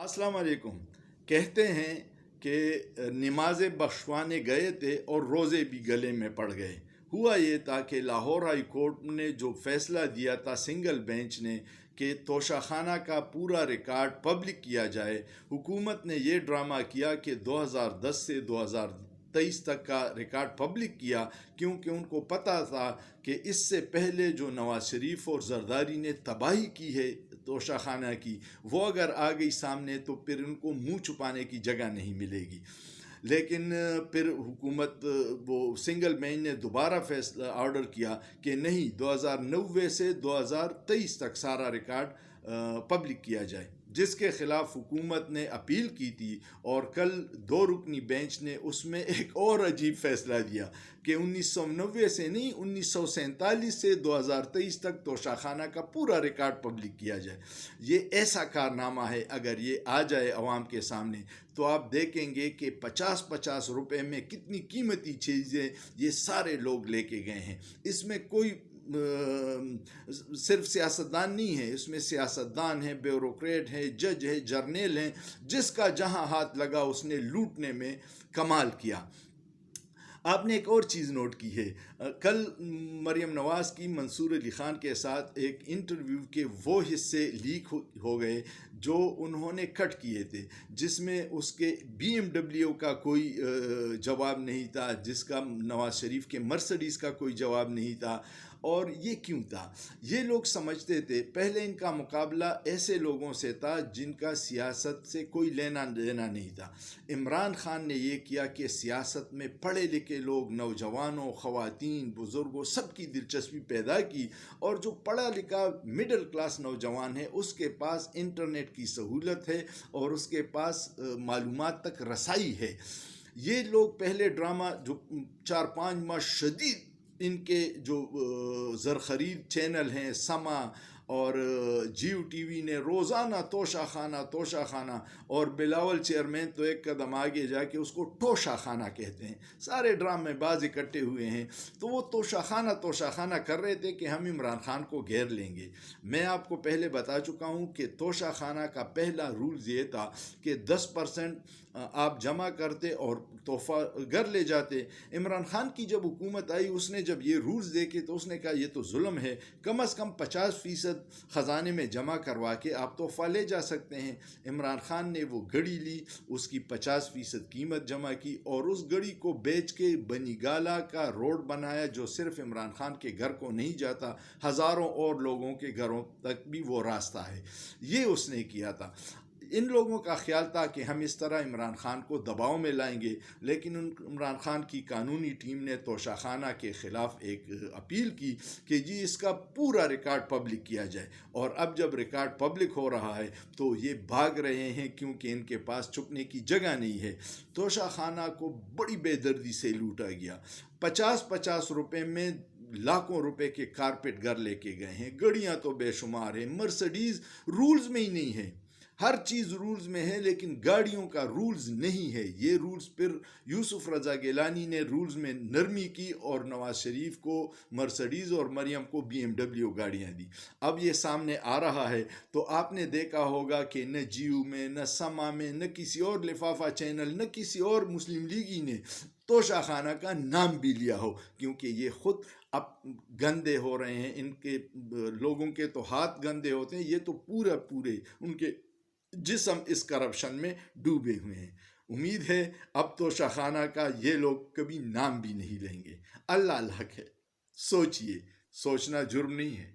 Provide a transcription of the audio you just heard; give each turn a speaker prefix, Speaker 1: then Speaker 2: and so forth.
Speaker 1: अस्सलाम वालेकुम। कहते हैं कि नमाज़ें बख्शवाने गए थे और रोज़े भी गले में पड़ गए। हुआ ये था कि लाहौर हाई कोर्ट ने जो फ़ैसला दिया था सिंगल बेंच ने कि तोशाखाना का पूरा रिकॉर्ड पब्लिक किया जाए, हुकूमत ने ये ड्रामा किया कि 2010 से 2023 तक का रिकॉर्ड पब्लिक किया, क्योंकि उनको पता था कि इससे पहले जो नवाज शरीफ और जरदारी ने तबाही की है तोशाखाना की, वो अगर आ गई सामने तो फिर उनको मुंह छुपाने की जगह नहीं मिलेगी। लेकिन फिर हुकूमत वो सिंगल बेंच ने दोबारा फैसला ऑर्डर किया कि नहीं, 2090 से 2023 तक सारा रिकॉर्ड पब्लिक किया जाए, जिसके ख़िलाफ़ हुकूमत ने अपील की थी। और कल 2 रुकनी बेंच ने उसमें एक और अजीब फ़ैसला दिया कि 1990 से नहीं, 1947 से 2023 तक तोशाखाना का पूरा रिकॉर्ड पब्लिक किया जाए। ये ऐसा कारनामा है, अगर ये आ जाए अवाम के सामने तो आप देखेंगे कि 50-50 रुपए में कितनी कीमती चीज़ें ये सारे लोग लेके गए हैं। इसमें कोई सिर्फ सियासतदान नहीं है, इसमें सियासतदान है, ब्यूरोक्रेट है, जज है, जर्नल हैं, जिसका जहां हाथ लगा उसने लूटने में कमाल किया। आपने एक और चीज़ नोट की है, कल मरियम नवाज़ की मंसूर अली ख़ान के साथ एक इंटरव्यू के वो हिस्से लीक हो गए जो उन्होंने कट किए थे, जिसमें उसके BMW का कोई जवाब नहीं था, जिसका नवाज शरीफ के मर्सिडीज़ का कोई जवाब नहीं था। और ये क्यों था? ये लोग समझते थे, पहले इनका मुकाबला ऐसे लोगों से था जिनका सियासत से कोई लेना देना नहीं था। इमरान खान ने ये किया कि सियासत में पढ़े लिखे लोग, नौजवानों, ख़वातीन, बुज़ुर्गों, सबकी दिलचस्पी पैदा की। और जो पढ़ा लिखा मिडिल क्लास नौजवान है उसके पास इंटरनेट की सहूलत है और उसके पास मालूमात तक रसाई है। ये लोग पहले ड्रामा जो 4-5 माह शदीद इनके जो ज़र ख़रीद चैनल हैं, समा और जियो टीवी ने रोज़ाना तोशाखाना, और बिलावल चेयरमैन तो एक कदम आगे जाके उसको टोशाखाना कहते हैं। सारे ड्रामेबाज इकट्ठे हुए हैं, तो वो तोशाखाना कर रहे थे कि हम इमरान खान को घेर लेंगे। मैं आपको पहले बता चुका हूँ कि तोशाखाना का पहला रूल ये था कि 10% आप जमा करते और तोहफा घर ले जाते। इमरान खान की जब हुकूमत आई, उसने जब ये रूल्स देखे तो उसने कहा ये तो जुल्म है, कम से कम 50% ख़जाने में जमा करवा के आप तोहफा ले जा सकते हैं। इमरान खान ने वो घड़ी ली, उसकी 50% कीमत जमा की और उस घड़ी को बेच के बनी गाला का रोड बनाया, जो सिर्फ इमरान खान के घर को नहीं जाता, हज़ारों और लोगों के घरों तक भी वो रास्ता है। ये उसने किया था। इन लोगों का ख्याल था कि हम इस तरह इमरान खान को दबाव में लाएंगे, लेकिन इमरान खान की कानूनी टीम ने तोशाखाना के ख़िलाफ़ एक अपील की कि जी इसका पूरा रिकॉर्ड पब्लिक किया जाए। और अब जब रिकॉर्ड पब्लिक हो रहा है तो ये भाग रहे हैं, क्योंकि इनके पास छुपने की जगह नहीं है। तोशाखाना को बड़ी बेदर्दी से लूटा गया। 50-50 रुपये में लाखों रुपए के कारपेट घर लेके गए हैं, गाड़ियाँ तो बेशुमार हैं, मर्सिडीज़ रूल्स में ही नहीं है। हर चीज़ रूल्स में है लेकिन गाड़ियों का रूल्स नहीं है। ये रूल्स फिर यूसुफ रज़ा गिलानी ने रूल्स में नरमी की और नवाज शरीफ को मर्सिडीज़ और मरियम को BMW गाड़ियाँ दी। अब ये सामने आ रहा है तो आपने देखा होगा कि न जियो में, न समा में, न किसी और लिफाफा चैनल, न किसी और मुस्लिम लीगी ने तोशाखाना का नाम भी लिया हो, क्योंकि ये खुद अब गंदे हो रहे हैं। इनके लोगों के तो हाथ गंदे होते हैं, ये तो पूरे उनके जिस्म इस करप्शन में डूबे हुए हैं। उम्मीद है अब तो शाखाना का ये लोग कभी नाम भी नहीं लेंगे। अल्लाह हक है। सोचिए, सोचना जुर्म नहीं है।